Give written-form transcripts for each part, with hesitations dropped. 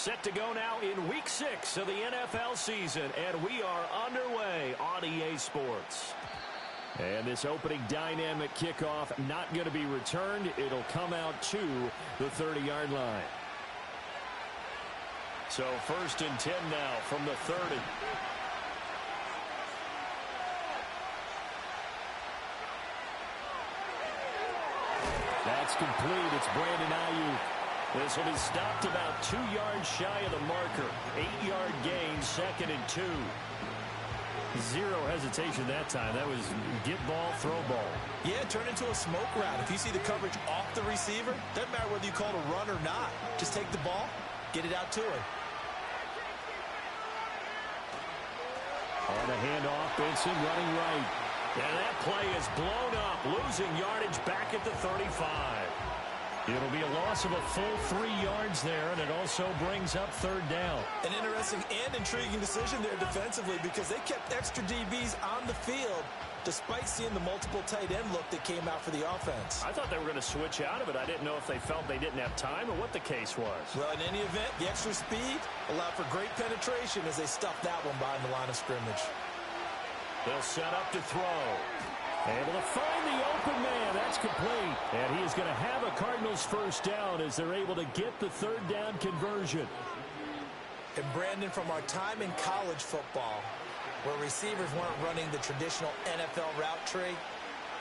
Set to go now in Week 6 of the NFL season, and we are underway on EA Sports. And this opening dynamic kickoff not going to be returned. It'll come out to the 30-yard line. So 1st and 10 now from the 30. That's complete. It's Brandon Ayuk. This will be stopped about 2 yards shy of the marker. 8-yard gain, 2nd and 2. Zero hesitation that time. That was get ball, throw ball. Yeah, turn into a smoke route. If you see the coverage off the receiver, doesn't matter whether you call it a run or not. Just take the ball, get it out to him. On a handoff, Benson running right. And that play is blown up, losing yardage back at the 35. It'll be a loss of a full 3 yards there, and it also brings up 3rd down. An interesting and intriguing decision there defensively because they kept extra DBs on the field despite seeing the multiple tight end look that came out for the offense. I thought they were going to switch out of it. I didn't know if they felt they didn't have time or what the case was. Well, in any event, the extra speed allowed for great penetration as they stuffed that one behind the line of scrimmage. They'll set up to throw. Able to find the open man. That's complete. And he is going to have a Cardinals first down as they're able to get the 3rd down conversion. And Brandon, from our time in college football, where receivers weren't running the traditional NFL route tree,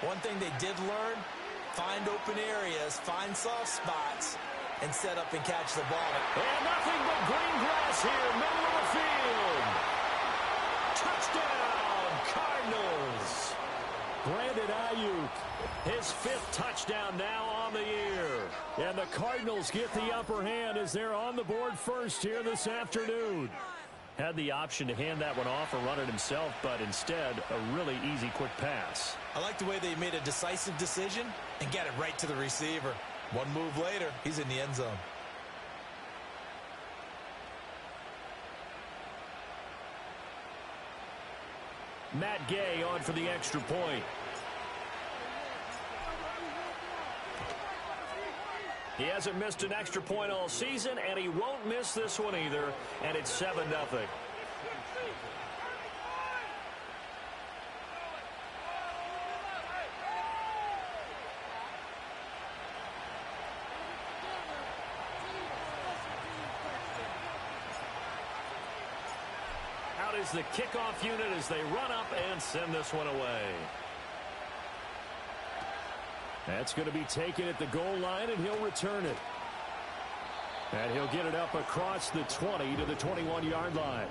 one thing they did learn, find open areas, find soft spots, and set up and catch the ball. And nothing but green grass here, middle of the field. Touchdown, Cardinals. Brandon Ayuk, his 5th touchdown now on the year. And the Cardinals get the upper hand as they're on the board first here this afternoon. Had the option to hand that one off or run it himself, but instead, a really easy, quick pass. I like the way they made a decisive decision and got it right to the receiver. One move later, he's in the end zone. Matt Gay on for the extra point. He hasn't missed an extra point all season, and he won't miss this one either, and it's 7-0. Out is the kickoff unit as they run up and send this one away. That's going to be taken at the goal line, and he'll return it. And he'll get it up across the 20 to the 21-yard line.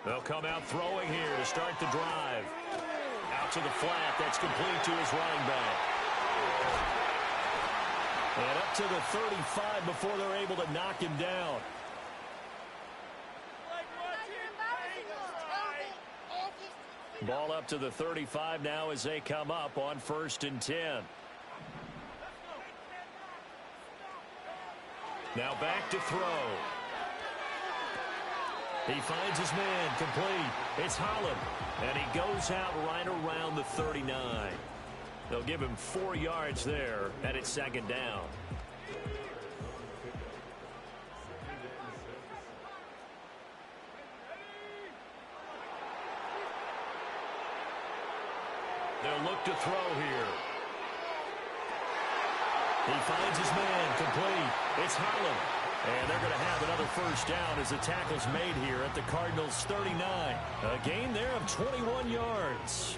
They'll come out throwing here to start the drive. Out to the flat. That's complete to his running back. And up to the 35 before they're able to knock him down. Ball up to the 35 now as they come up on 1st and 10. Now back to throw. He finds his man, complete. It's Holland, and he goes out right around the 39. They'll give him 4 yards there, and it's 2nd down. They'll look to throw here. He finds his man, complete. It's Holland. And they're going to have another first down as the tackle's made here at the Cardinals' 39. A gain there of 21 yards.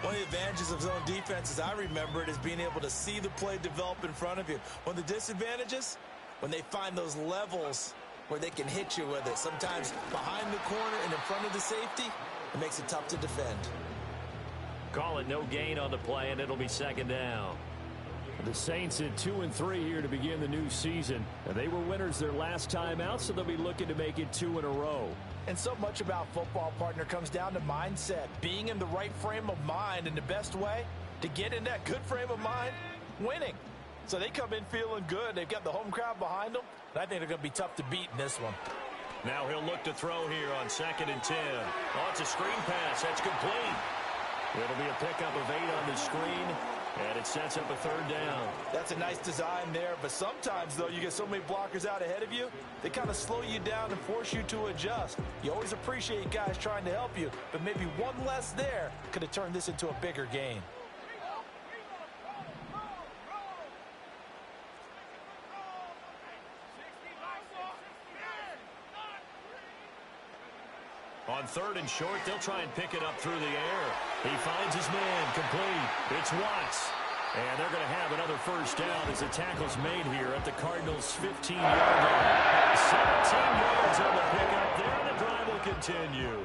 One of the advantages of zone defense, as I remember it, is being able to see the play develop in front of you. One of the disadvantages, when they find those levels where they can hit you with it. Sometimes behind the corner and in front of the safety, it makes it tough to defend. Call it no gain on the play, and it'll be 2nd down. The Saints at 2-3 here to begin the new season. And they were winners their last time out, so they'll be looking to make it 2 in a row. And so much about football, partner, comes down to mindset. Being in the right frame of mind, and the best way to get in that good frame of mind, winning. So they come in feeling good. They've got the home crowd behind them. And I think they're going to be tough to beat in this one. Now he'll look to throw here on 2nd and 10. Oh, it's a screen pass. That's complete. It'll be a pickup of 8 on the screen, and it sets up a 3rd down. That's a nice design there, but sometimes, though, you get so many blockers out ahead of you, they kind of slow you down and force you to adjust. You always appreciate guys trying to help you, but maybe one less there could have turned this into a bigger game. On 3rd and short, they'll try and pick it up through the air. He finds his man, complete. It's Watts. And they're going to have another 1st down as the tackle's made here at the Cardinals' 15-yard line. 17 yards on the pickup there, and the drive will continue.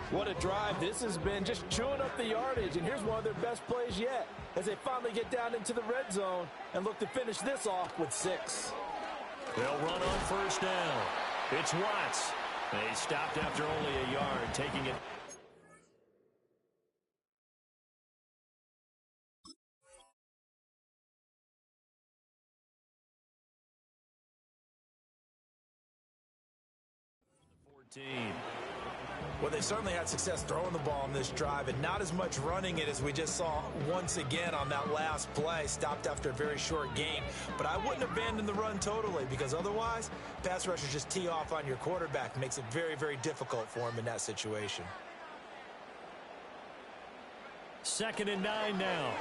What a drive this has been, just chewing up the yardage. And here's one of their best plays yet as they finally get down into the red zone and look to finish this off with 6. They'll run on 1st down. It's Watts. They stopped after only a yard, taking it. Well, they certainly had success throwing the ball on this drive and not as much running it as we just saw once again on that last play. Stopped after a very short gain. But I wouldn't abandon the run totally, because otherwise, pass rushers just tee off on your quarterback. It makes it very, very difficult for him in that situation. 2nd and 9 now.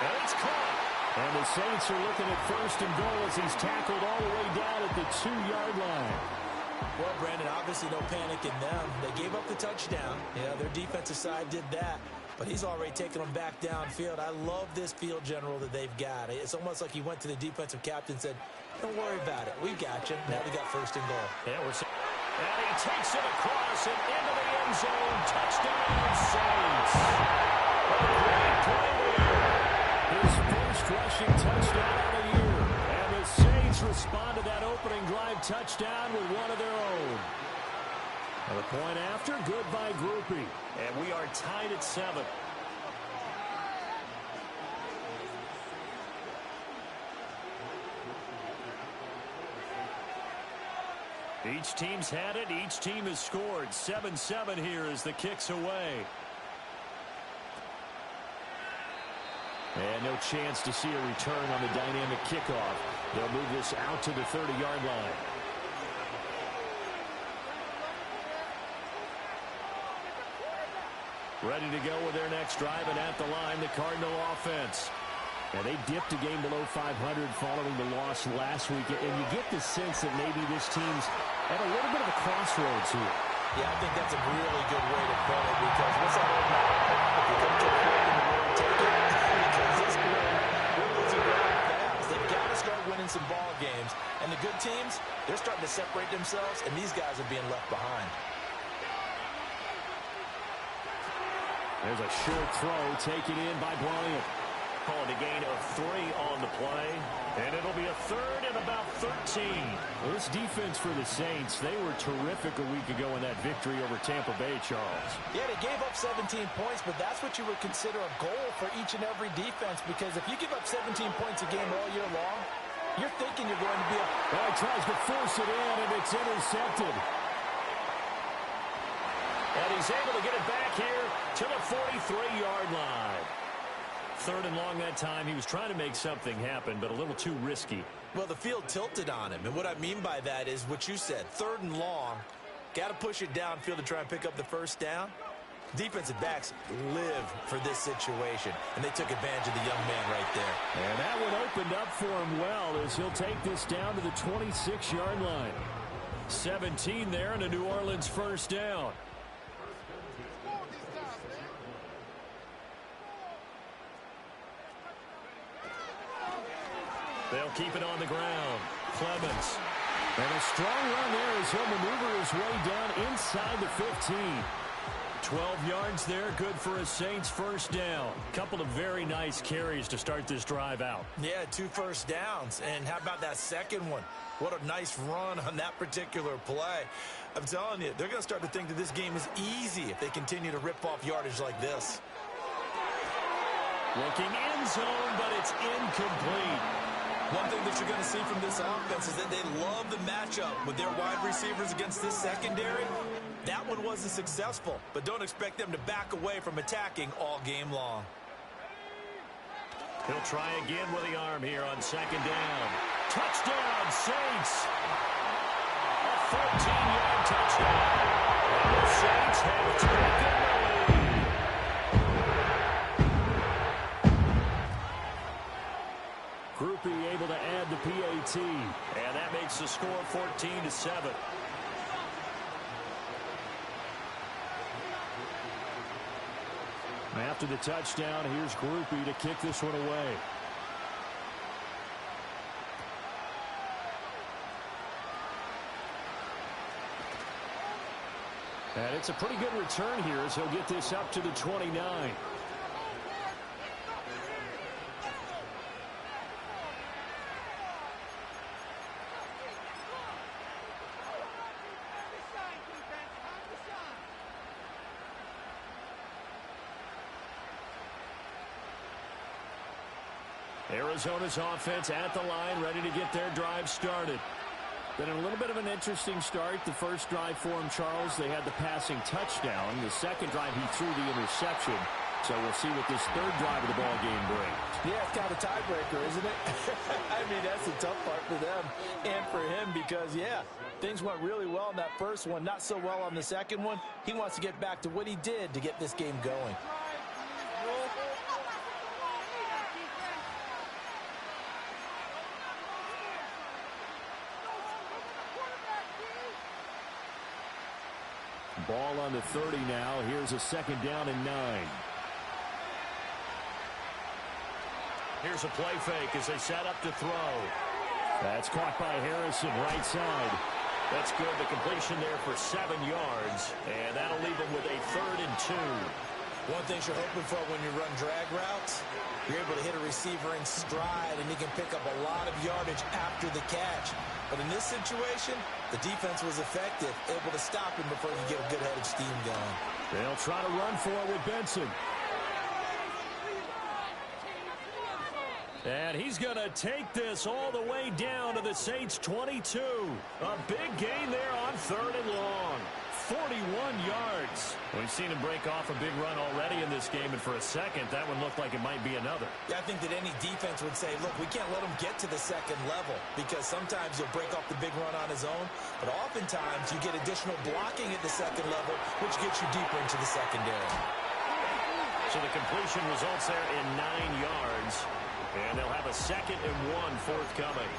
And it's caught. And the Saints are looking at 1st and goal as he's tackled all the way down at the 2-yard line. Well, Brandon, obviously no panic in them. They gave up the touchdown. Yeah, their defensive side did that. But he's already taken them back downfield. I love this field general that they've got. It's almost like he went to the defensive captain and said, don't worry about it. We've got you. Now we got 1st and goal. Yeah, and he takes it across and into the end zone. Touchdown, Saints. A great play there. His first rushing touchdown of the year. And the Saints respond to that opening drive touchdown with one of their own. And the point after, good by Grupe. And we are tied at 7. Each team's had it. Each team has scored. 7-7 here as the kick's away. And no chance to see a return on the dynamic kickoff. They'll move this out to the 30-yard line. Ready to go with their next drive, and at the line, the Cardinal offense. And they dipped a game below 500 following the loss last week. And you get the sense that maybe this team's at a little bit of a crossroads here. Yeah, I think that's a really good way to put it, because what's that old motto? If you come to a point in the world, take it. Because this game really isn't going fast. They've got to start winning some ball games. And the good teams, they're starting to separate themselves, and these guys are being left behind. There's a short throw taken in by Bryant. Calling a gain of 3 on the play. And it'll be a 3rd and about 13. Well, this defense for the Saints, they were terrific a week ago in that victory over Tampa Bay, Charles. Yeah, they gave up 17 points, but that's what you would consider a goal for each and every defense, because if you give up 17 points a game all year long, you're thinking you're going to be up. Well, he tries to force it in, and it's intercepted. And he's able to get it back here to the 43-yard line. 3rd and long that time. He was trying to make something happen, but a little too risky. Well, the field tilted on him, and what I mean by that is what you said. 3rd and long, got to push it downfield to try and pick up the 1st down. Defensive backs live for this situation, and they took advantage of the young man right there. And that one opened up for him well as he'll take this down to the 26-yard line. 17 there and a New Orleans 1st down. They'll keep it on the ground. Clemens. And a strong run there as he'll maneuver his way down inside the 15. 12 yards there, good for a Saints first down. Couple of very nice carries to start this drive out. Yeah, 2 first downs. And how about that second one? What a nice run on that particular play. I'm telling you, they're going to start to think that this game is easy if they continue to rip off yardage like this. Looking end zone, but it's incomplete. One thing that you're going to see from this offense is that they love the matchup with their wide receivers against this secondary. That one wasn't successful, but don't expect them to back away from attacking all game long. He'll try again with the arm here on second down. Touchdown, Saints! A 14-yard touchdown. And the Saints have taken the lead. Groupie able to add the PAT, and that makes the score 14-7. After the touchdown, here's Groupie to kick this one away. And it's a pretty good return here as he'll get this up to the 29. Arizona's offense at the line, ready to get their drive started. Been a little bit of an interesting start. The first drive for him, Charles, they had the passing touchdown. The second drive, he threw the interception. So we'll see what this third drive of the ball game brings. Yeah, it's kind of a tiebreaker, isn't it? I mean, that's the tough part for them and for him because, yeah, things went really well in that first one, not so well on the second one. He wants to get back to what he did to get this game going. Ball on the 30 now. Here's a second down and 9. Here's a play fake as they set up to throw. That's caught by Harrison, right side. That's good. The completion there for 7 yards. And that'll leave them with a 3rd and 2. One thing you're hoping for when you run drag routes, you're able to hit a receiver in stride, and he can pick up a lot of yardage after the catch. But in this situation, the defense was effective, able to stop him before he could get a good head of steam going. They'll try to run for it with Benson. And he's going to take this all the way down to the Saints' 22. A big gain there on 3rd and long. 41 yards. We've seen him break off a big run already in this game, and for a second, that one looked like it might be another. Yeah, I think that any defense would say, look, we can't let him get to the second level because sometimes he'll break off the big run on his own, but oftentimes you get additional blocking at the second level, which gets you deeper into the secondary. So the completion results there in 9 yards, and they'll have a 2nd and 1 forthcoming.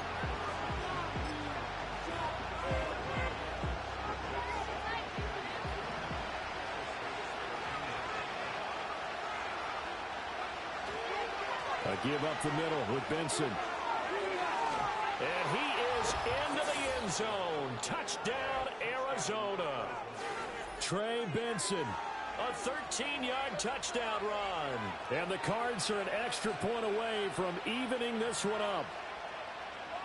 A give up the middle with Benson. And he is into the end zone. Touchdown, Arizona. Trey Benson, a 13-yard touchdown run. And the Cards are an extra point away from evening this one up.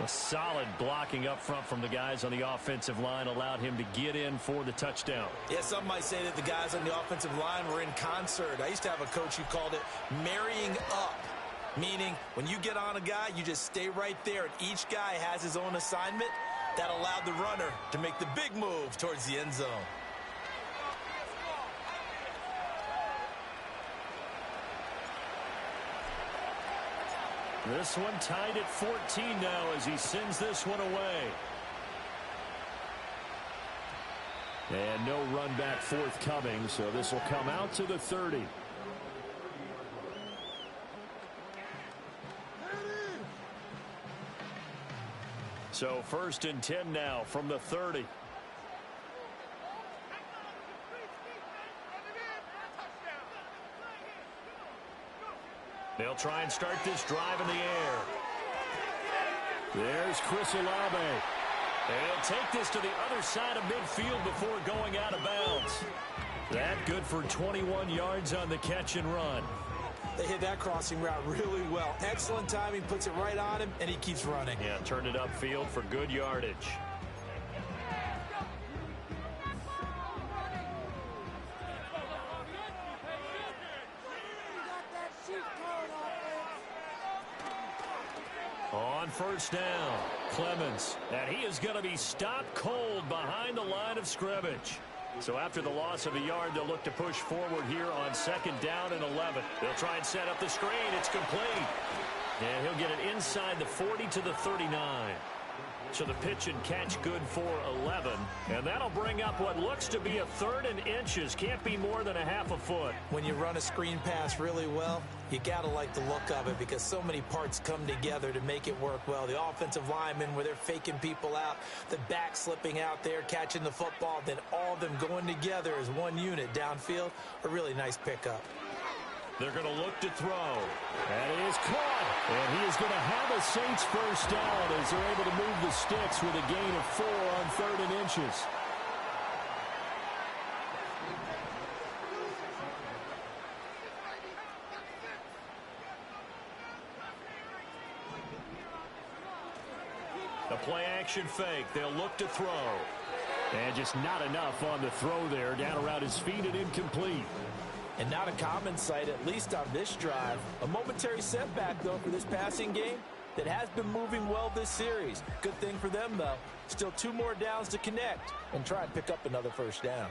A solid blocking up front from the guys on the offensive line allowed him to get in for the touchdown. Yeah, some might say that the guys on the offensive line were in concert. I used to have a coach who called it marrying up. Meaning, when you get on a guy, you just stay right there, and each guy has his own assignment. That allowed the runner to make the big move towards the end zone. This one tied at 14 now as he sends this one away. And no run back forthcoming, so this will come out to the 30. So 1st and 10 now from the 30. They'll try and start this drive in the air. There's Chris Olave. And he'll take this to the other side of midfield before going out of bounds. That good for 21 yards on the catch and run. They hit that crossing route really well. Excellent timing, puts it right on him, and he keeps running. Yeah, turned it upfield for good yardage. On first down, Clemens, and he is going to be stopped cold behind the line of scrimmage. So after the loss of a yard, they'll look to push forward here on 2nd down and 11. They'll try and set up the screen. It's complete. And he'll get it inside the 40 to the 39. So the pitch and catch good for 11. And that'll bring up what looks to be a 3rd and inches. Can't be more than a half a foot. When you run a screen pass really well, you got to like the look of it because so many parts come together to make it work well. The offensive linemen where they're faking people out, the back slipping out there, catching the football, then all of them going together as one unit downfield. A really nice pickup. They're going to look to throw. And it is caught. And he is going to have a Saints first down as they're able to move the sticks with a gain of 4 on 3rd and inches. The play action fake. They'll look to throw. And just not enough on the throw there. Down around his feet and incomplete. And not a common sight, at least on this drive. A momentary setback, though, for this passing game that has been moving well this series. Good thing for them, though. Still 2 more downs to connect and try and pick up another first down.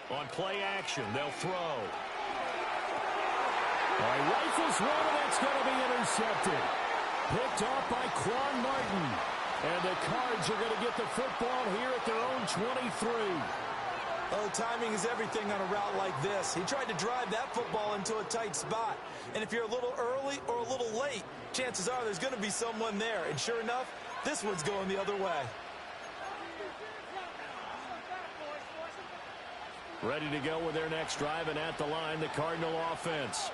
On play action, they'll throw. All right, rifles one, and that's going to be intercepted. Picked off by Quan Martin. And the Cards are going to get the football here at their own 23. Oh, timing is everything on a route like this. He tried to drive that football into a tight spot. And if you're a little early or a little late, chances are there's going to be someone there. And sure enough, this one's going the other way. Ready to go with their next drive, and at the line, the Cardinal offense.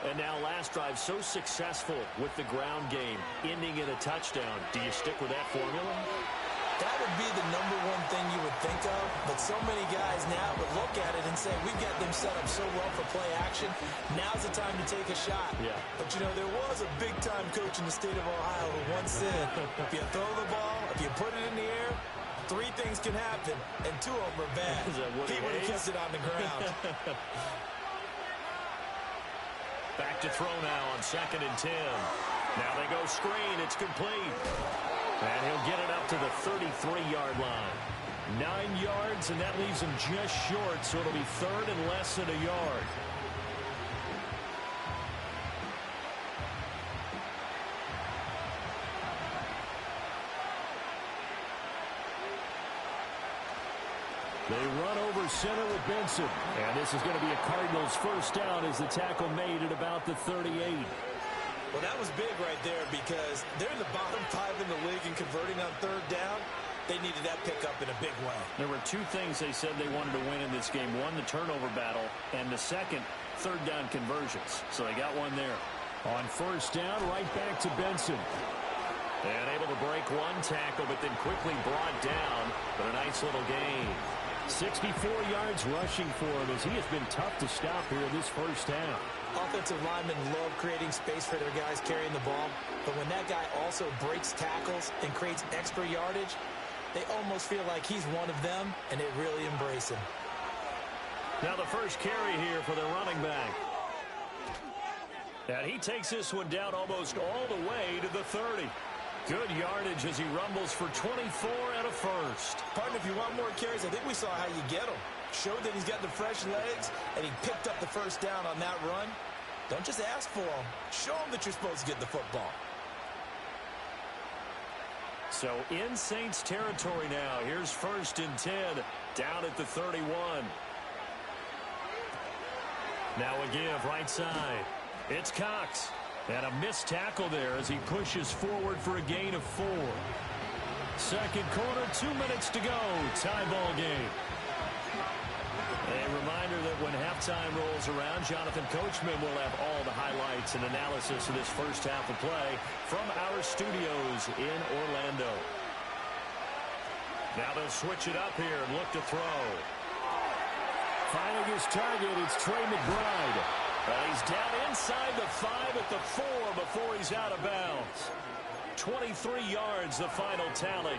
And now last drive so successful with the ground game, ending in a touchdown. Do you stick with that formula? That would be the number one thing you would think of, but so many guys now would look at it and say, we've got them set up so well for play action. Now's the time to take a shot. Yeah. But, you know, there was a big-time coach in the state of Ohio who once said, if you throw the ball, if you put it in the air, 3 things can happen, and 2 of them are bad. He would have kept it on the ground. Back to throw now on 2nd and 10. Now they go screen. It's complete. And he'll get it up to the 33-yard line. 9 yards, and that leaves him just short, so it'll be 3rd and less than a yard. They run over center with Benson. And this is going to be a Cardinals first down as the tackle made at about the 38. Well, that was big right there because they're in the bottom 5 in the league and converting on 3rd down. They needed that pickup in a big way. There were 2 things they said they wanted to win in this game. One, the turnover battle, and the second, 3rd down conversions. So they got one there. On first down, right back to Benson. And able to break 1 tackle, but then quickly brought down. But a nice little gain. 64 yards rushing for him as he has been tough to stop here in this first half. Offensive linemen love creating space for their guys carrying the ball, but when that guy also breaks tackles and creates extra yardage, they almost feel like he's one of them, and they really embrace him. Now the first carry here for the running back. And he takes this one down almost all the way to the 30. Good yardage as he rumbles for 24 and a first. Partner, if you want more carries, I think we saw how you get them. Showed that he's got the fresh legs, and he picked up the first down on that run. Don't just ask for them. Show them that you're supposed to get the football. So in Saints territory now. Here's 1st and 10 down at the 31. Now a give right side. It's Cox. And a missed tackle there as he pushes forward for a gain of 4. Second quarter, 2 minutes to go. Tie ball game. A reminder that when halftime rolls around, Jonathan Coachman will have all the highlights and analysis of this first half of play from our studios in Orlando. Now they'll switch it up here and look to throw. Finding his target, it's Trey McBride. Well, he's down inside the 5 at the 4 before he's out of bounds. 23 yards, the final tally.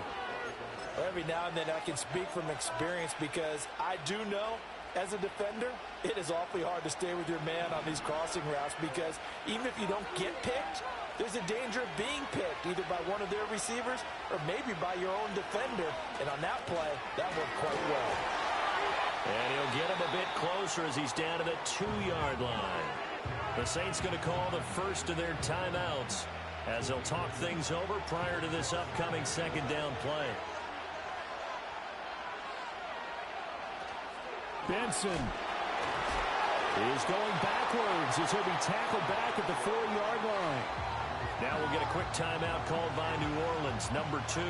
Every now and then I can speak from experience because I do know as a defender, it is awfully hard to stay with your man on these crossing routes because even if you don't get picked, there's a danger of being picked either by one of their receivers or maybe by your own defender. And on that play, that worked quite well. And he'll get him a bit closer as he's down to the 2-yard line. The Saints going to call the first of their timeouts as they'll talk things over prior to this upcoming second down play. Benson is going backwards as he'll be tackled back at the 4-yard line. Now we'll get a quick timeout called by New Orleans, number 2.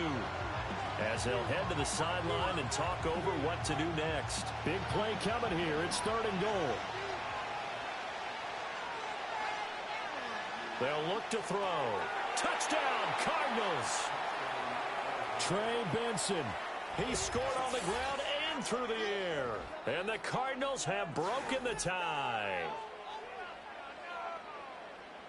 As they'll head to the sideline and talk over what to do next. Big play coming here. It's 3rd and goal. They'll look to throw. Touchdown, Cardinals. Trey Benson. He scored on the ground and through the air. And the Cardinals have broken the tie.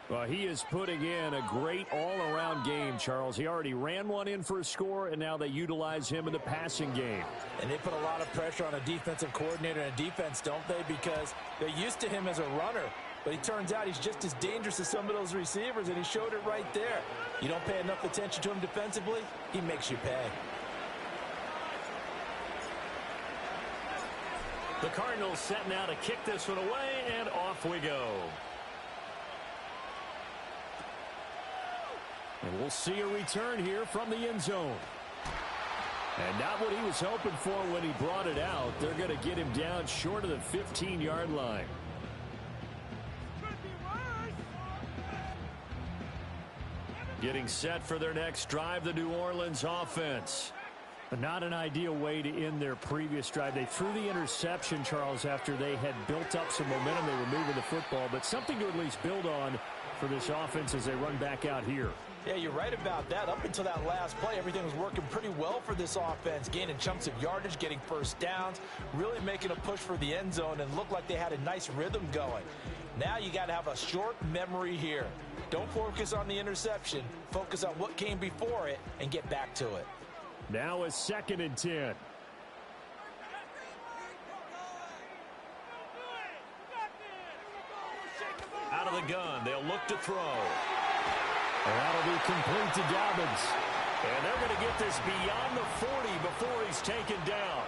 Well, he is putting in a great all-around game, Charles. He already ran one in for a score, and now they utilize him in the passing game. And they put a lot of pressure on a defensive coordinator and defense, don't they? Because they're used to him as a runner. But he turns out he's just as dangerous as some of those receivers, and he showed it right there. You don't pay enough attention to him defensively, he makes you pay. The Cardinals set now to kick this one away, and off we go. And we'll see a return here from the end zone. And not what he was hoping for when he brought it out. They're going to get him down short of the 15-yard line. Getting set for their next drive, the New Orleans offense. But not an ideal way to end their previous drive. They threw the interception, Charles, after they had built up some momentum. They were moving the football, but something to at least build on for this offense as they run back out here. Yeah, you're right about that. Up until that last play, everything was working pretty well for this offense, gaining chunks of yardage, getting first downs, really making a push for the end zone, and looked like they had a nice rhythm going. Now you got to have a short memory here. Don't focus on the interception. Focus on what came before it and get back to it. Now a 2nd and 10. Out of the gun, they'll look to throw. And that'll be complete to Dobbins. And they're going to get this beyond the 40 before he's taken down.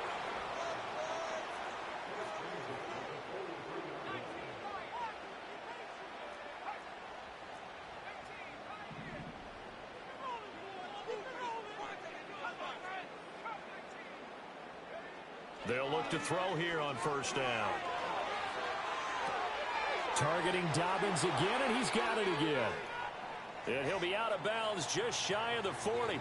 They'll look to throw here on 1st down. Targeting Dobbins again, and he's got it again. And he'll be out of bounds just shy of the 40.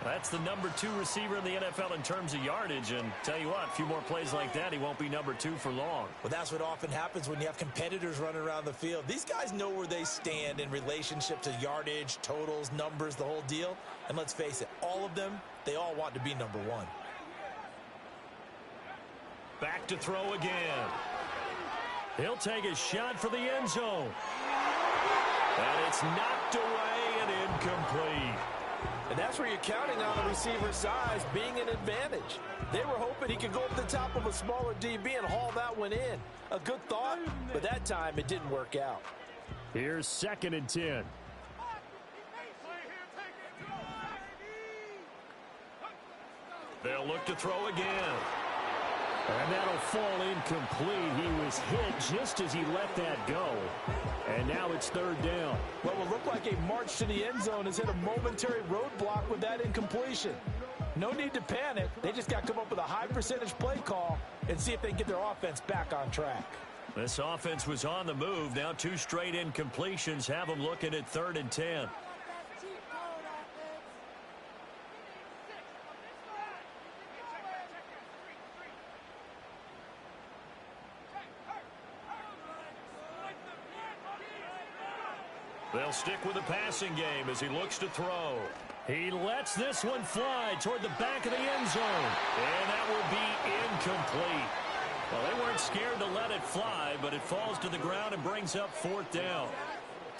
That's the number 2 receiver in the NFL in terms of yardage. And tell you what, a few more plays like that, he won't be number 2 for long. Well, that's what often happens when you have competitors running around the field. These guys know where they stand in relationship to yardage, totals, numbers, the whole deal. And let's face it, all of them, they all want to be number 1. Back to throw again. He'll take a shot for the end zone. And it's knocked away and incomplete. And that's where you're counting on a receiver's size being an advantage. They were hoping he could go up the top of a smaller DB and haul that one in. A good thought, but that time it didn't work out. Here's 2nd and 10. They'll look to throw again. And that'll fall incomplete. He was hit just as he let that go. And now it's 3rd down. What will look like a march to the end zone has hit a momentary roadblock with that incompletion. No need to panic. They just got to come up with a high percentage play call and see if they can get their offense back on track. This offense was on the move. Now 2 straight incompletions have them looking at 3rd and 10. They'll stick with the passing game as he looks to throw. He lets this one fly toward the back of the end zone. And that will be incomplete. Well, they weren't scared to let it fly, but it falls to the ground and brings up 4th down.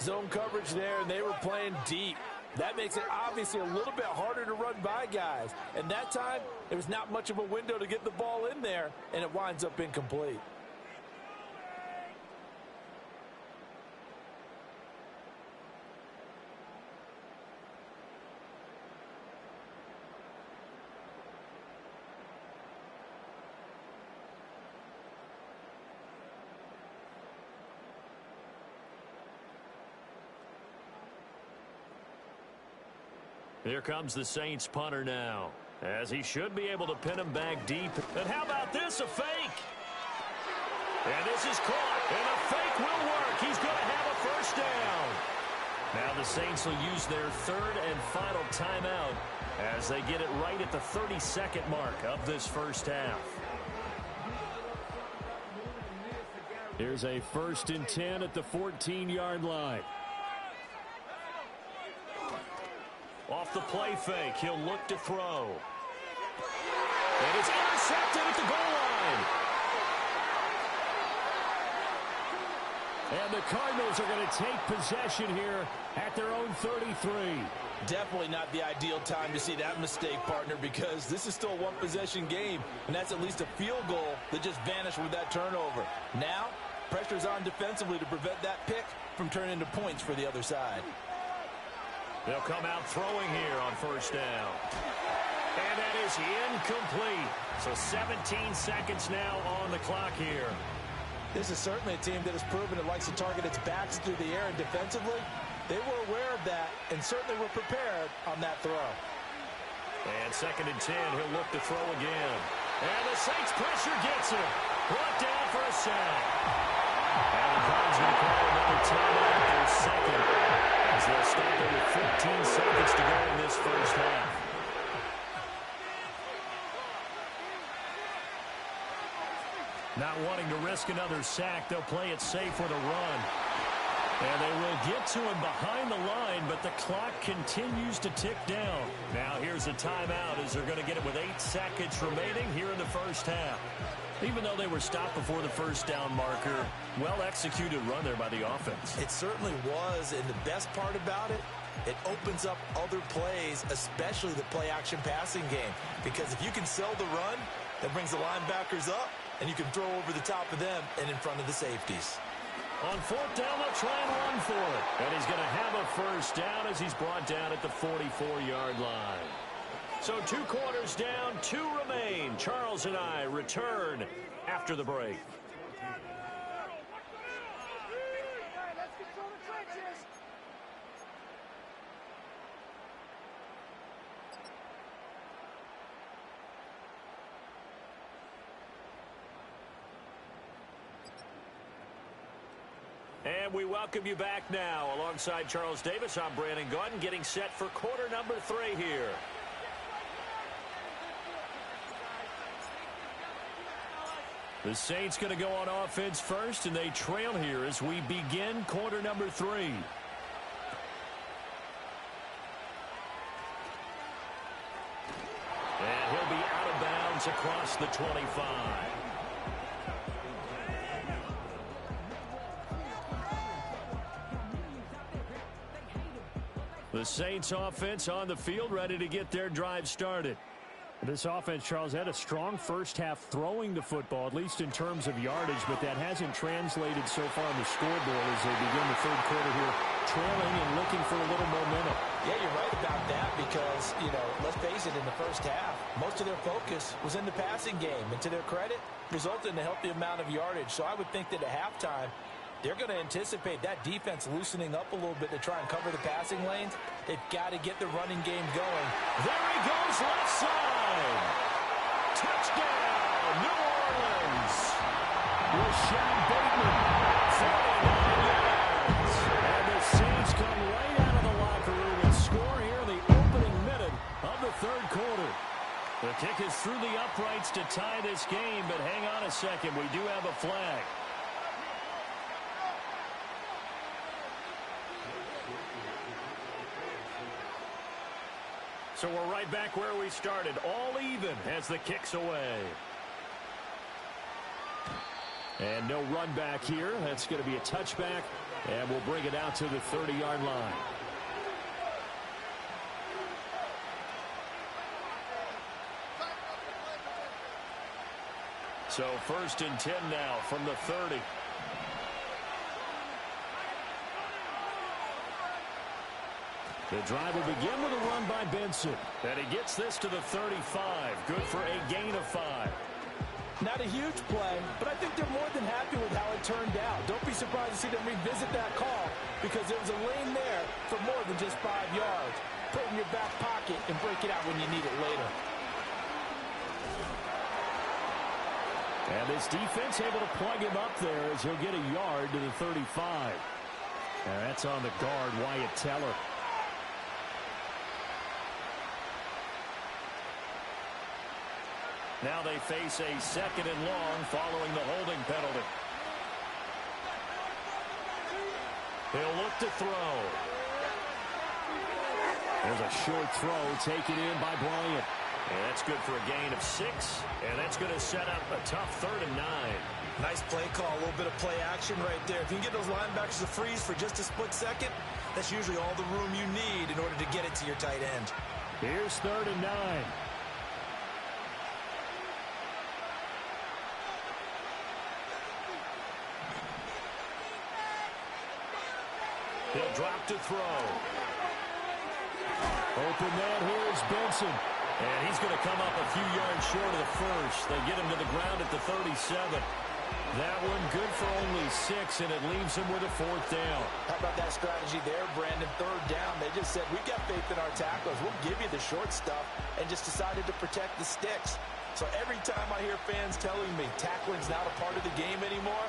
Zone coverage there, and they were playing deep. That makes it obviously a little bit harder to run by guys. And that time, there was not much of a window to get the ball in there, and it winds up incomplete. Here comes the Saints punter now, as he should be able to pin him back deep. And how about this, a fake? And this is caught, and a fake will work. He's going to have a first down. Now the Saints will use their 3rd and final timeout as they get it right at the 32nd mark of this first half. Here's a 1st and 10 at the 14-yard line. Off the play fake, he'll look to throw. And it's intercepted at the goal line. And the Cardinals are going to take possession here at their own 33. Definitely not the ideal time to see that mistake, partner, because this is still a one-possession game, and that's at least a field goal that just vanished with that turnover. Now, pressure's on defensively to prevent that pick from turning into points for the other side. They'll come out throwing here on 1st down. And that is incomplete. So 17 seconds now on the clock here. This is certainly a team that has proven it likes to target its backs through the air, and defensively, they were aware of that and certainly were prepared on that throw. And 2nd and 10, he'll look to throw again. And the Saints pressure gets him. Brought down for a sack. And the Cardinals going to call another timeout, their 2nd. As they'll stop it with 15 seconds to go in this first half. Not wanting to risk another sack, they'll play it safe with a run. And they will get to him behind the line, but the clock continues to tick down. Now here's a timeout as they're going to get it with 8 seconds remaining here in the first half. Even though they were stopped before the first down marker, well-executed run there by the offense. It certainly was, and the best part about it, it opens up other plays, especially the play-action passing game. Because if you can sell the run, that brings the linebackers up, and you can throw over the top of them and in front of the safeties. On 4th down, they'll try and run for it. And he's going to have a first down as he's brought down at the 44-yard line. So 2 quarters down, 2 remain. Charles and I return after the break. And we welcome you back now. Alongside Charles Davis, I'm Brandon Gaudin, getting set for quarter number 3 here. The Saints going to go on offense first, and they trail here as we begin quarter number 3. And he'll be out of bounds across the 25. The Saints offense on the field, ready to get their drive started. This offense, Charles, had a strong first half throwing the football, at least in terms of yardage, but that hasn't translated so far on the scoreboard as they begin the 3rd quarter here, trailing and looking for a little momentum. Yeah, you're right about that because, let's face it, in the first half, most of their focus was in the passing game. And to their credit, resulted in a healthy amount of yardage. So I would think that at halftime, they're going to anticipate that defense loosening up a little bit to try and cover the passing lanes. They've got to get the running game going. There he goes, left side. Touchdown, New Orleans. Rashad Bateman, 49 yards. And the Saints come right out of the locker room and score here in the opening minute of the 3rd quarter. The kick is through the uprights to tie this game, but hang on a second. We do have a flag. So we're right back where we started, all even as the kick's away. And no run back here. That's going to be a touchback, and we'll bring it out to the 30-yard line. So 1st and 10 now from the 30. The drive will begin with a run by Benson. And he gets this to the 35. Good for a gain of 5. Not a huge play, but I think they're more than happy with how it turned out. Don't be surprised to see them revisit that call because there was a lane there for more than just 5 yards. Put it in your back pocket and break it out when you need it later. And this defense able to plug him up there as he'll get a yard to the 35. And that's on the guard, Wyatt Teller. Now they face a 2nd and long following the holding penalty. He'll look to throw. There's a short throw taken in by Bryant. And that's good for a gain of 6. And that's going to set up a tough 3rd and 9. Nice play call, a little bit of play action right there. If you can get those linebackers to freeze for just a split second, that's usually all the room you need in order to get it to your tight end. Here's 3rd and 9. He'll drop to throw. Open man, here's Benson. And he's going to come up a few yards short of the first. They get him to the ground at the 37. That one good for only 6, and it leaves him with a 4th down. How about that strategy there, Brandon? 3rd down. They just said, we got faith in our tackles. We'll give you the short stuff, and just decided to protect the sticks. So every time I hear fans telling me tackling's not a part of the game anymore,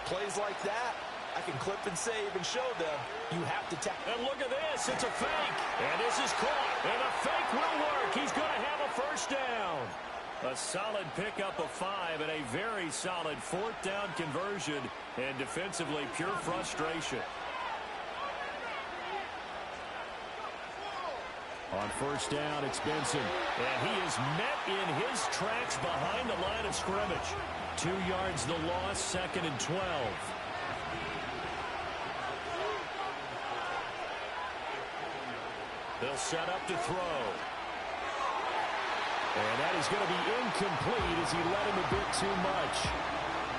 plays like that, I can clip and save and show them you have to tackle. And look at this. It's a fake. And this is caught. And the fake will work. He's going to have a 1st down. A solid pickup of 5 and a very solid 4th down conversion. And defensively, pure frustration. On 1st down, it's Benson. And he is met in his tracks behind the line of scrimmage. 2 yards the loss, 2nd and 12. They'll set up to throw. And that is going to be incomplete as he led him a bit too much.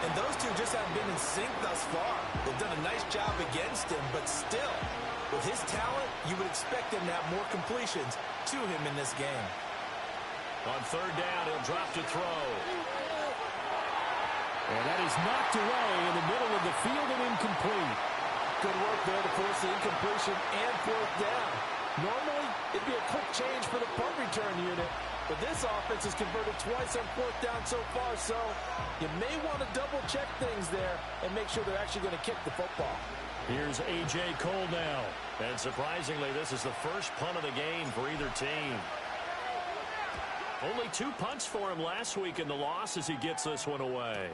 And those two just haven't been in sync thus far. They've done a nice job against him, but still, with his talent, you would expect him to have more completions to him in this game. On 3rd down, he'll drop to throw. And that is knocked away in the middle of the field and incomplete. Good work there to force the incompletion and 4th down. Normally, it'd be a quick change for the punt return unit, but this offense has converted twice on 4th down so far, so you may want to double-check things there and make sure they're actually going to kick the football. Here's A.J. Cole now, and surprisingly, this is the first punt of the game for either team. Only 2 punts for him last week in the loss as he gets this one away.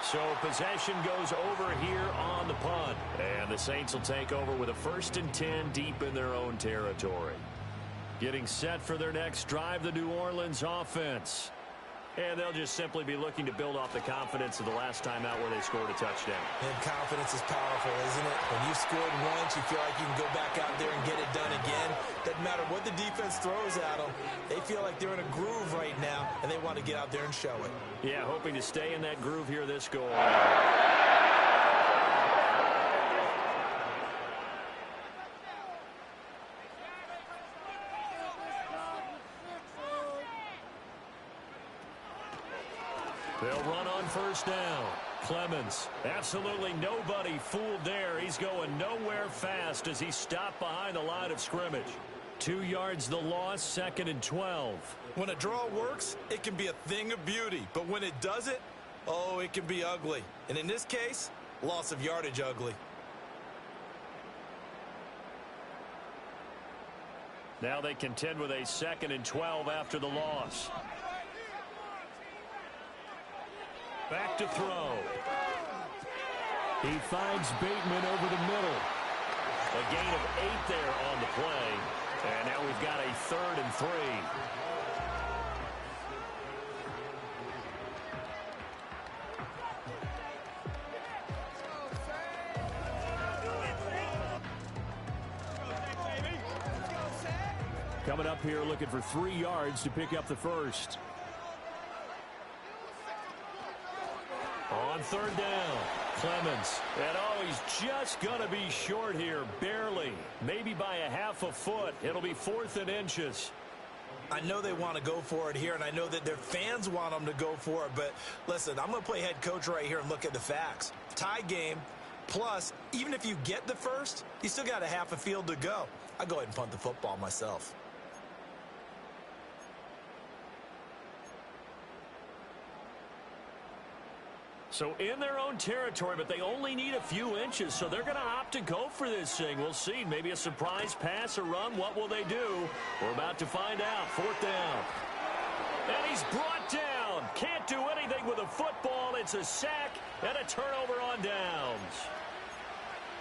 So possession goes over here on the punt. And the Saints will take over with a 1st and 10 deep in their own territory. Getting set for their next drive, the New Orleans offense. And they'll just simply be looking to build off the confidence of the last time out where they scored a touchdown. And confidence is powerful, isn't it? When you've scored once, you feel like you can go back out there and get it done again. Doesn't matter what the defense throws at them. They feel like they're in a groove right now, and they want to get out there and show it. Yeah, hoping to stay in that groove here this goal. They'll run on 1st down. Clemens, absolutely nobody fooled there. He's going nowhere fast as he stopped behind the line of scrimmage. 2 yards the loss, 2nd and 12. When a draw works, it can be a thing of beauty. But when it doesn't, oh, it can be ugly. And in this case, loss of yardage ugly. Now they contend with a 2nd and 12 after the loss. Back to throw. He finds Bateman over the middle. A gain of 8 there on the play. And now we've got a 3rd and 3. Coming up here looking for 3 yards to pick up the first. On 3rd down, Clemens. And he's just going to be short here, barely. Maybe by a half a foot. It'll be 4th and inches. I know they want to go for it here, and I know that their fans want them to go for it. But listen, I'm going to play head coach right here and look at the facts. Tie game, plus, even if you get the first, you still got a half a field to go. I go ahead and punt the football myself. So in their own territory, but they only need a few inches, so they're going to opt to go for this thing. We'll see. Maybe a surprise pass or run. What will they do? We're about to find out. 4th down. And he's brought down. Can't do anything with a football. It's a sack and a turnover on downs.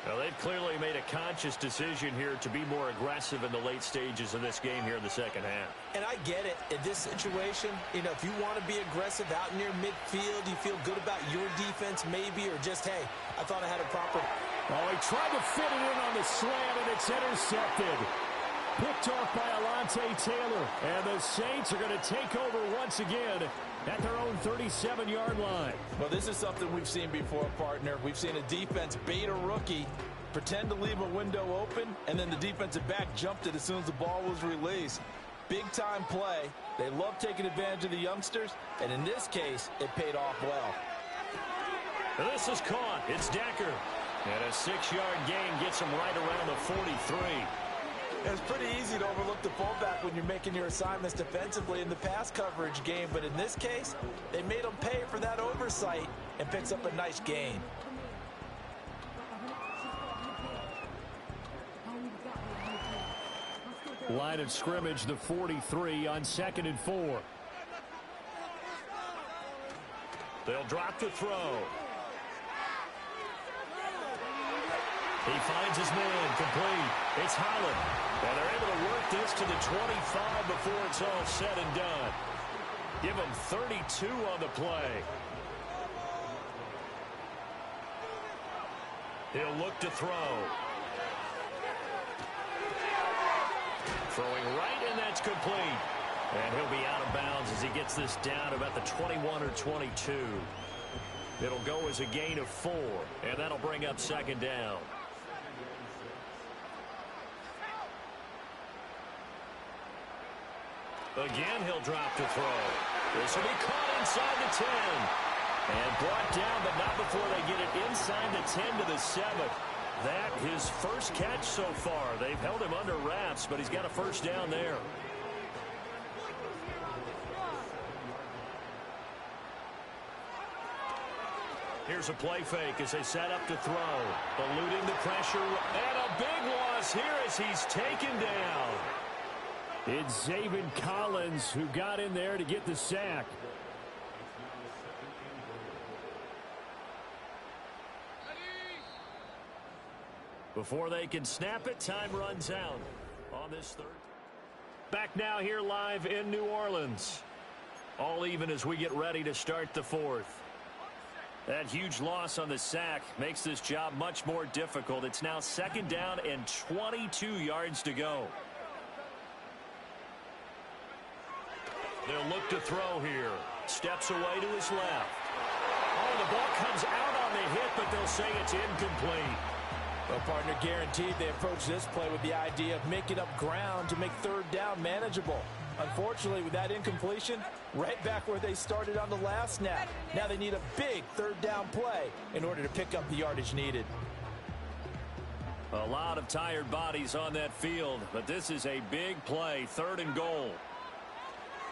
Well, they've clearly made a conscious decision here to be more aggressive in the late stages of this game here in the second half. And I get it. In this situation, if you want to be aggressive out near midfield, you feel good about your defense maybe, or just, hey, I thought I had a proper... Oh, he tried to fit it in on the slant, and it's intercepted. Picked off by Alontae Taylor. And the Saints are going to take over once again at their own 37-yard line. Well, this is something we've seen before, partner. We've seen a defense bait a rookie, pretend to leave a window open, and then the defensive back jumped it as soon as the ball was released. Big-time play. They love taking advantage of the youngsters, and in this case, it paid off well. This is caught. It's Decker. And a 6-yard gain gets him right around the 43. It's pretty easy to overlook the fullback when you're making your assignments defensively in the pass coverage game, but in this case, they made him pay for that oversight and picks up a nice gain. Line of scrimmage, the 43 on 2nd and 4. They'll drop to throw. He finds his man, complete. It's Holland. And they're able to work this to the 25 before it's all said and done. Give him 32 on the play. He'll look to throw. Throwing right, and that's complete. And he'll be out of bounds as he gets this down about the 21 or 22. It'll go as a gain of 4, and that'll bring up 2nd down. Again, he'll drop to throw. This will be caught inside the 10. And brought down, but not before they get it inside the 10 to the 7. That his first catch so far. They've held him under wraps, but he's got a first down there. Here's a play fake as they set up to throw. Eluding the pressure. And a big loss here as he's taken down. It's Zaven Collins who got in there to get the sack. Before they can snap it, time runs out on this 3rd. Back now here live in New Orleans. All even as we get ready to start the 4th. That huge loss on the sack makes this job much more difficult. It's now 2nd down and 22 yards to go. They'll look to throw here. Steps away to his left. Oh, the ball comes out on the hit, but they'll say it's incomplete. Well, partner, guaranteed they approach this play with the idea of making up ground to make 3rd down manageable. Unfortunately, with that incompletion, right back where they started on the last snap. Now they need a big 3rd down play in order to pick up the yardage needed. A lot of tired bodies on that field, but this is a big play, 3rd and goal.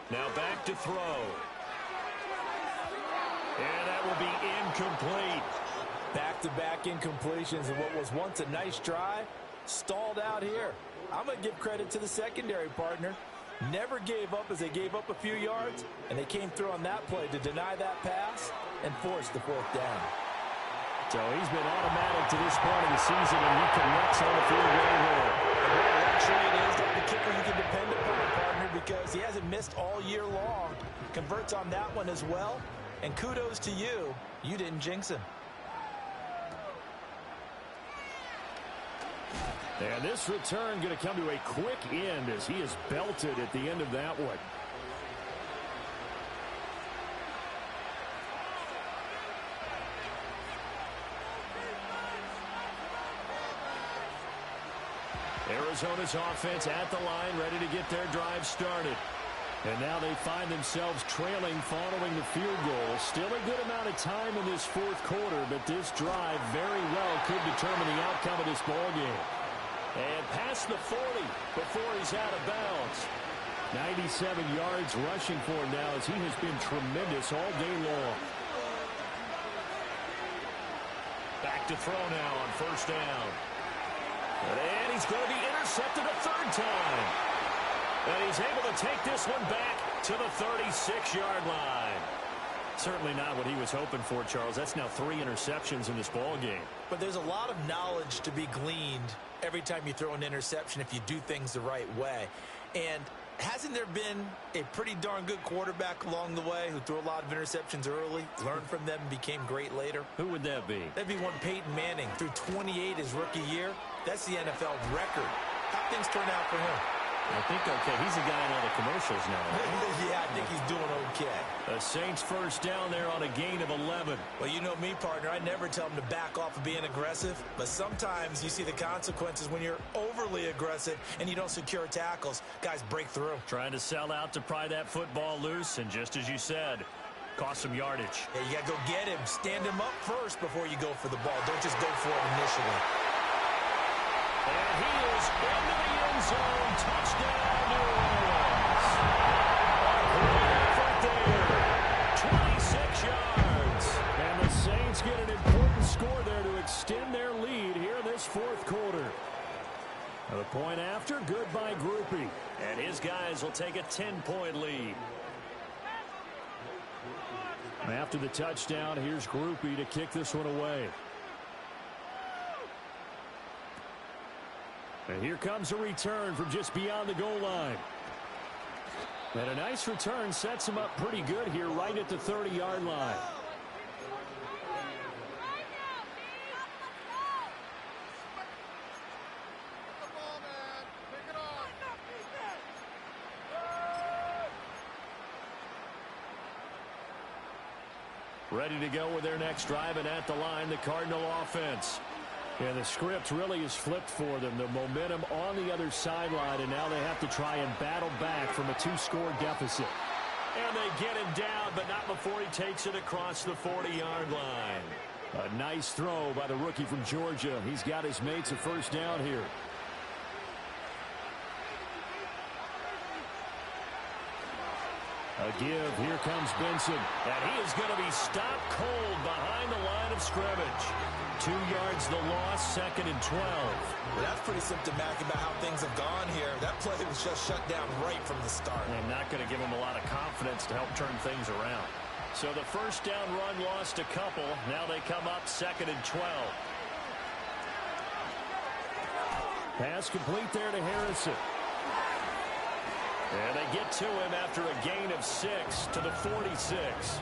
Now back to throw. And that will be incomplete. Back-to-back incompletions of what was once a nice drive, stalled out here. I'm going to give credit to the secondary, partner. Never gave up as they gave up a few yards, and they came through on that play to deny that pass and force the 4th down. So he's been automatic to this point of the season, and he connects on the field goal here. And what a luxury it is to have a kicker you can depend upon, partner, because he hasn't missed all year long. Converts on that one as well. And kudos to you. You didn't jinx him. And this return going to come to a quick end as he is belted at the end of that one. Arizona's offense at the line, ready to get their drive started. And now they find themselves trailing following the field goal. Still a good amount of time in this fourth quarter, but this drive very well could determine the outcome of this ball game. And past the 40 before he's out of bounds. 97 yards rushing for him now as he has been tremendous all day long. Back to throw now on first down. And he's going to be intercepted a third time. And he's able to take this one back to the 36-yard line. Certainly not what he was hoping for, Charles. That's now 3 interceptions in this ball game. But there's a lot of knowledge to be gleaned every time you throw an interception if you do things the right way. And hasn't there been a pretty darn good quarterback along the way who threw a lot of interceptions early, learned from them, and became great later? Who would that be? That'd be one Peyton Manning. Threw 28 his rookie year. That's the NFL record. How things turn out for him? I think okay. He's a guy in all the commercials now. Right? Yeah, I think he's doing okay. The Saints first down there on a gain of 11. Well, you know me, partner. I never tell them to back off of being aggressive. But sometimes you see the consequences when you're overly aggressive and you don't secure tackles. Guys break through. Trying to sell out to pry that football loose. And just as you said, cost some yardage. Yeah, you got to go get him. Stand him up first before you go for the ball. Don't just go for it initially. And he is into the end zone. Touchdown, New Orleans. A great effort there. 26 yards. And the Saints get an important score there to extend their lead here in this fourth quarter. The point after, good by Grupe. And his guys will take a 10-point lead. After the touchdown, here's Grupe to kick this one away. And here comes a return from just beyond the goal line. And a nice return sets him up pretty good here right at the 30-yard line. Ready to go with their next drive, and at the line, the Cardinal offense. And the script really is flipped for them. The momentum on the other sideline, and now they have to try and battle back from a 2-score deficit. And they get him down, but not before he takes it across the 40-yard line. A nice throw by the rookie from Georgia. He's got his mates a first down here. A give. Here comes Benson. And he is going to be stopped cold behind the line of scrimmage. 2 yards the loss, 2nd and 12. Well, that's pretty symptomatic about how things have gone here. That play was just shut down right from the start. And not going to give him a lot of confidence to help turn things around. So the first down run lost a couple. Now they come up 2nd and 12. Pass complete there to Harrison. And they get to him after a gain of 6 to the 46.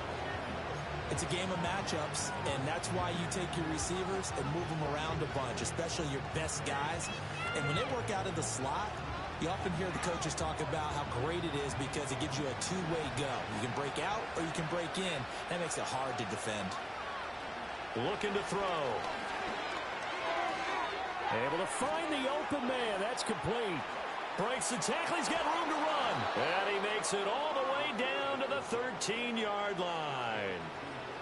It's a game of matchups, and that's why you take your receivers and move them around a bunch, especially your best guys. And when they work out of the slot, you often hear the coaches talk about how great it is because it gives you a two-way go. You can break out or you can break in. That makes it hard to defend. Looking to throw. Able to find the open man. That's complete. Breaks the tackle. He's got room to run. And he makes it all the way down to the 13-yard line.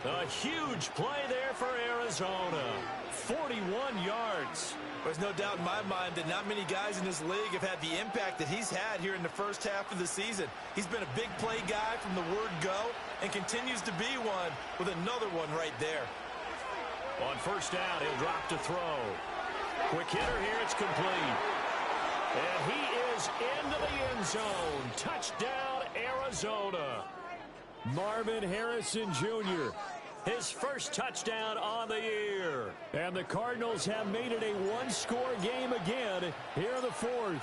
A huge play there for Arizona. 41 yards. There's no doubt in my mind that not many guys in this league have had the impact that he's had here in the first half of the season. He's been a big play guy from the word go and continues to be one with another one right there. On first down, he'll drop to throw. Quick hitter here. It's complete. And he is into the end zone. Touchdown, Arizona. Marvin Harrison Jr. his first touchdown on the year. And the Cardinals have made it a one-score game again here in the fourth.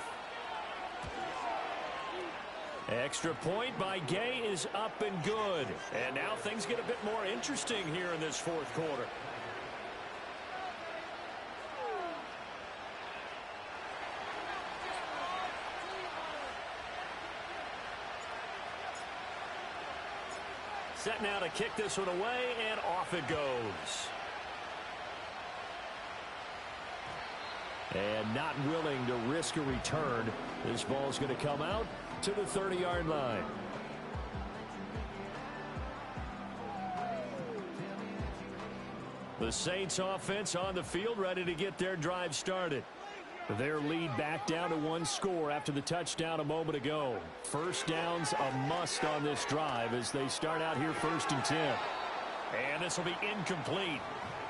Extra point by Gay is up and good. And now things get a bit more interesting here in this fourth quarter. Set now to kick this one away, and off it goes. And not willing to risk a return. This ball's going to come out to the 30-yard line. The Saints offense on the field, ready to get their drive started. Their lead back down to one score after the touchdown a moment ago. First down's a must on this drive as they start out here 1st and 10. And this will be incomplete.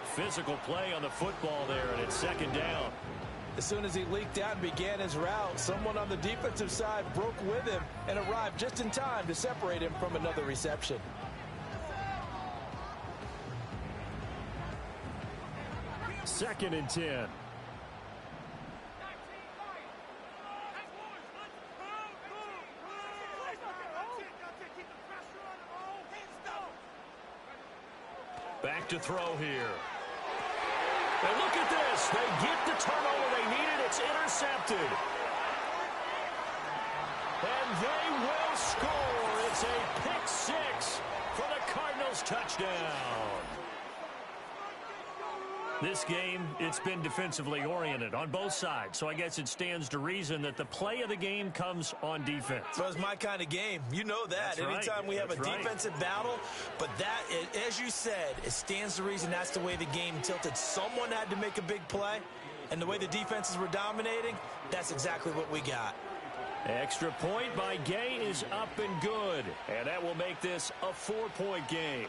Physical play on the football there, and it's 2nd down. As soon as he leaked out and began his route, someone on the defensive side broke with him and arrived just in time to separate him from another reception. Second and 10. Back to throw here. And look at this. They get the turnover they needed. It's intercepted. And they will score. It's a pick six for the Cardinals touchdown. This game, it's been defensively oriented on both sides, so I guess it stands to reason that the play of the game comes on defense. So it's my kind of game. You know that. That's Anytime right. we have That's a right. defensive battle, but that, as you said, it stands to reason that's the way the game tilted. Someone had to make a big play, and the way the defenses were dominating, that's exactly what we got. Extra point by Gay is up and good, and that will make this a 4-point game.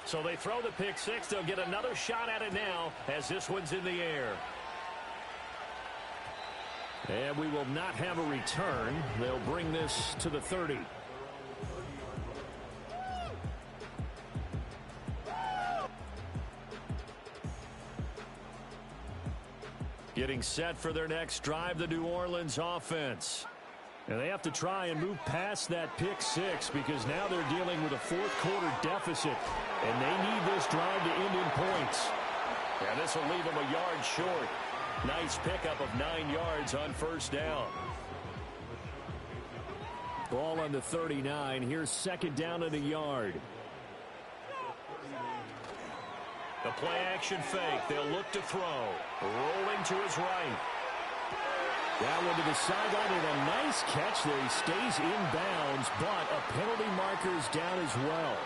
So they throw the pick six. They'll get another shot at it now as this one's in the air. And we will not have a return. They'll bring this to the 30. Getting set for their next drive, the New Orleans offense. And they have to try and move past that pick six because now they're dealing with a fourth quarter deficit. And they need this drive to end in points. And this will leave them a yard short. Nice pickup of 9 yards on first down. Ball on the 39. Here's 2nd down and a yard. The play action fake. They'll look to throw. Rolling to his right. That one to the sideline and a nice catch there. He stays inbounds, but a penalty marker is down as well.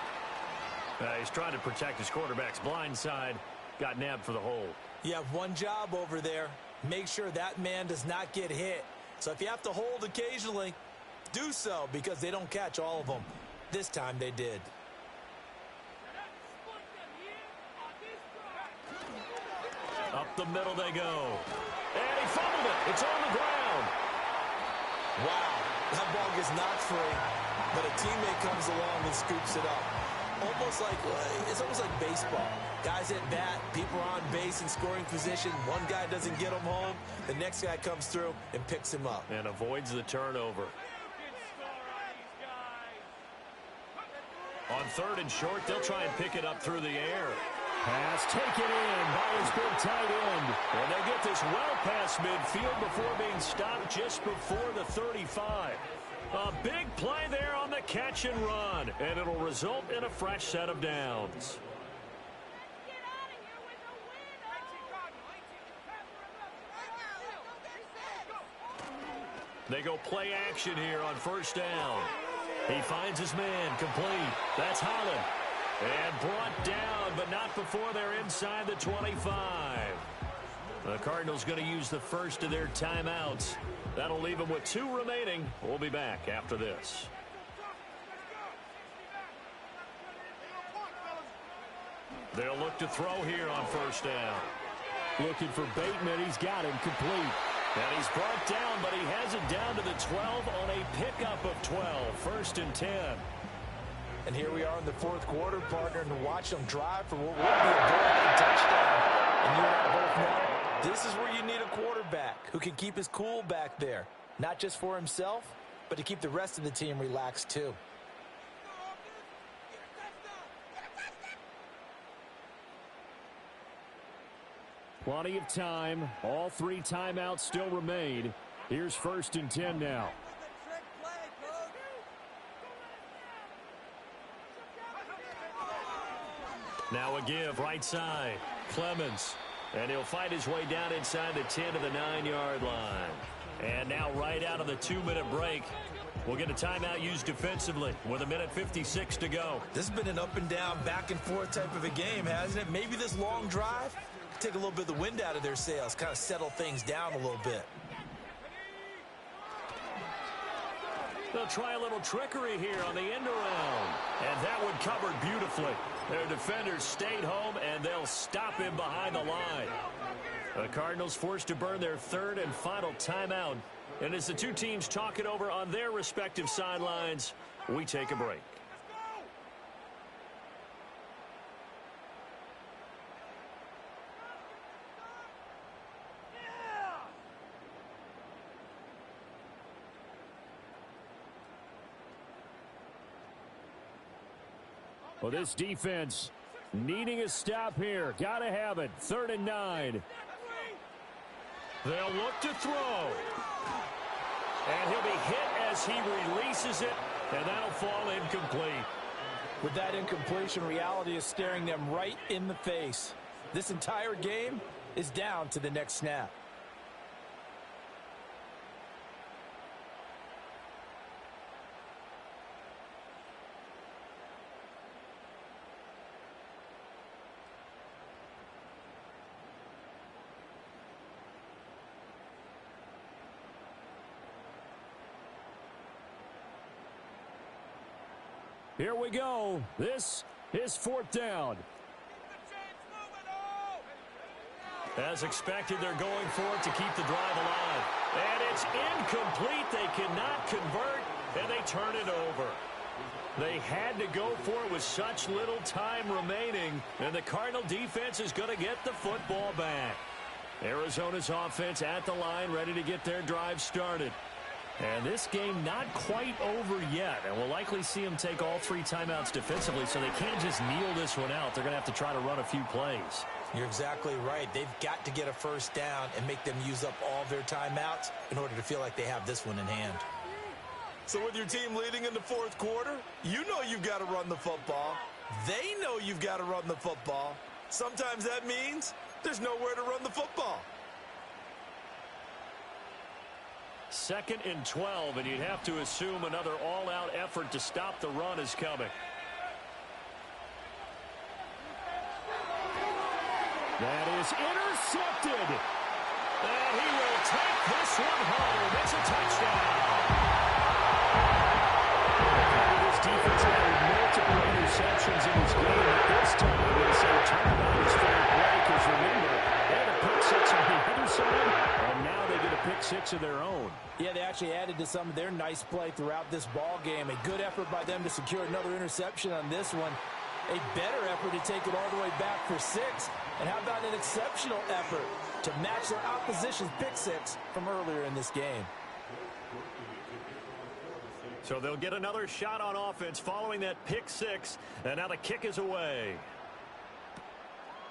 He's trying to protect his quarterback's blind side. Got nabbed for the hold. You have one job over there. Make sure that man does not get hit. So if you have to hold occasionally, do so because they don't catch all of them. This time they did. Up the middle they go. And he fumbled it. It's on the ground. Wow, that ball gets knocked free, but a teammate comes along and scoops it up. It's almost like baseball. Guys at bat, people are on base in scoring position. One guy doesn't get him home. The next guy comes through and picks him up. And avoids the turnover. On 3rd and short, they'll try and pick it up through the air. Pass taken in by his big tight end. And they get this well past midfield before being stopped just before the 35. A big play there on the catch and run. And it'll result in a fresh set of downs. They go play action here on 1st down. He finds his man complete. That's Holland. And brought down, but not before they're inside the 25. The Cardinals going to use the first of their timeouts. That'll leave them with 2 remaining. We'll be back after this. They'll look to throw here on 1st down. Looking for Bateman. He's got him complete. And he's brought down, but he has it down to the 12 on a pickup of 12. First and 10. And here we are in the fourth quarter, partner, and to watch them drive for what would be a go-ahead touchdown. And you and I both know this is where you need a quarterback who can keep his cool back there, not just for himself, but to keep the rest of the team relaxed too. Plenty of time. All 3 timeouts still remain. Here's first and 10 now. Now a give, right side. Clemens. And he'll fight his way down inside the 10 to the 9-yard line. And now right out of the 2-minute break, we'll get a timeout used defensively with 1:56 to go. This has been an up and down, back and forth type of a game, hasn't it? Maybe this long drive take a little bit of the wind out of their sails, kind of settle things down a little bit. They'll try a little trickery here on the end around. And that one covered beautifully. Their defenders stayed home, and they'll stop him behind the line. The Cardinals forced to burn their 3rd and final timeout. And as the two teams talk it over on their respective sidelines, we take a break. Well, this defense needing a stop here. Got to have it. 3rd and 9. They'll look to throw. And he'll be hit as he releases it, and that'll fall incomplete. With that incompletion, reality is staring them right in the face. This entire game is down to the next snap. Here we go. This is 4th down. As expected, they're going for it to keep the drive alive. And it's incomplete. They cannot convert, and they turn it over. They had to go for it with such little time remaining, and the Cardinal defense is going to get the football back. Arizona's offense at the line, ready to get their drive started. And this game not quite over yet, and we'll likely see them take all 3 timeouts defensively, so they can't just kneel this one out. They're going to have to try to run a few plays. You're exactly right. They've got to get a first down and make them use up all their timeouts in order to feel like they have this one in hand. So with your team leading in the fourth quarter, you know you've got to run the football. They know you've got to run the football. Sometimes that means there's nowhere to run the football. 2nd and 12, and you'd have to assume another all-out effort to stop the run is coming. That is intercepted. And he will take this one home. It's a touchdown. This defense had multiple interceptions in this game. At this time, I'm going to say turnaround is fair play, because remember, they had a pick 6 on the other side, and now they get a pick 6 of their own. Yeah, they actually added to some of their nice play throughout this ball game. A good effort by them to secure another interception on this one. A better effort to take it all the way back for 6. And how about an exceptional effort to match their opposition's pick 6 from earlier in this game? So they'll get another shot on offense following that pick 6. And now the kick is away.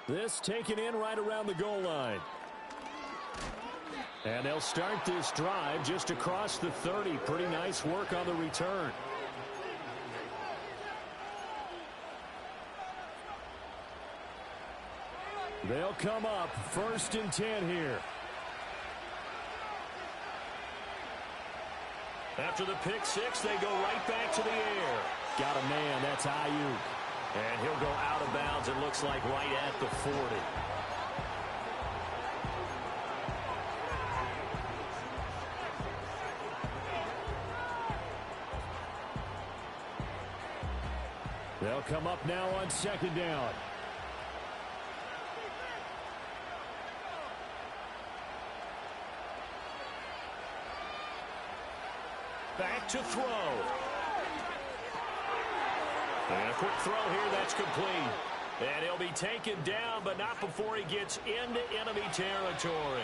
This taken in right around the goal line. And they'll start this drive just across the 30. Pretty nice work on the return. They'll come up 1st and 10 here. After the pick 6, they go right back to the air. Got a man, that's Ayuk. And he'll go out of bounds, it looks like right at the 40. They'll come up now on 2nd down. Back to throw. And a quick throw here, that's complete. And he'll be taken down, but not before he gets into enemy territory.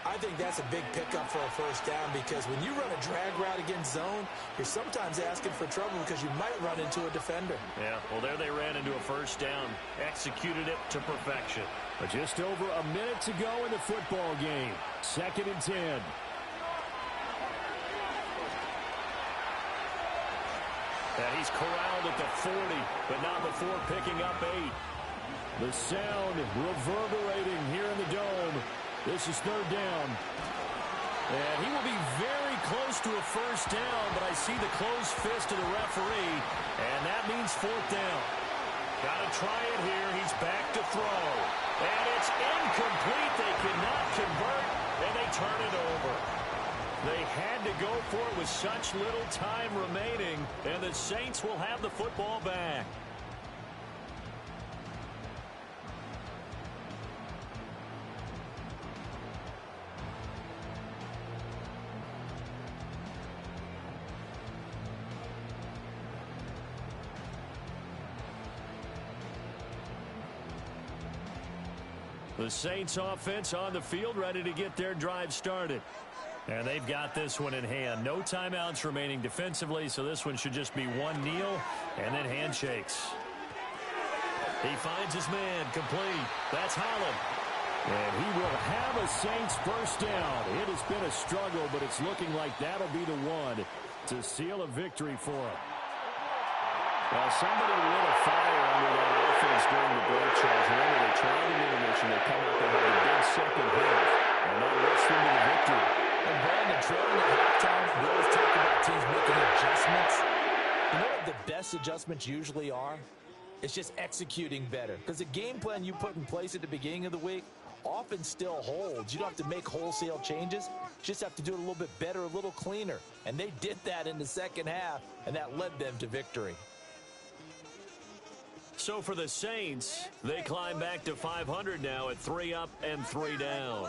I think that's a big pickup for a first down because when you run a drag route against zone, you're sometimes asking for trouble because you might run into a defender. Yeah, well, there they ran into a first down. Executed it to perfection. But just over a minute to go in the football game. 2nd and 10. And he's corralled at the 40, but not before picking up 8. The sound reverberating here in the dome. This is 3rd down. And he will be very close to a first down, but I see the closed fist of the referee, and that means 4th down. Got to try it here. He's back to throw. And it's incomplete. They cannot convert, and they turn it over. They had to go for it with such little time remaining, and the Saints will have the football back. The Saints offense on the field, ready to get their drive started. And they've got this one in hand. No timeouts remaining defensively, so this one should just be one kneel and then handshakes. He finds his man, complete. That's Holland. And he will have a Saints first down. It has been a struggle, but it's looking like that'll be the one to seal a victory for him. Well, somebody lit a fire under that offense during the break, Charles. Remember, they tried an intermission. They come up and had a big second half, and that lifts them to the victory. And Brandon, trailing at halftime, we always talk about teams making adjustments. You know what the best adjustments usually are? It's just executing better. Because the game plan you put in place at the beginning of the week often still holds. You don't have to make wholesale changes. You just have to do it a little bit better, a little cleaner. And they did that in the second half, and that led them to victory. So for the Saints, they climb back to 500 now at 3 up and 3 down.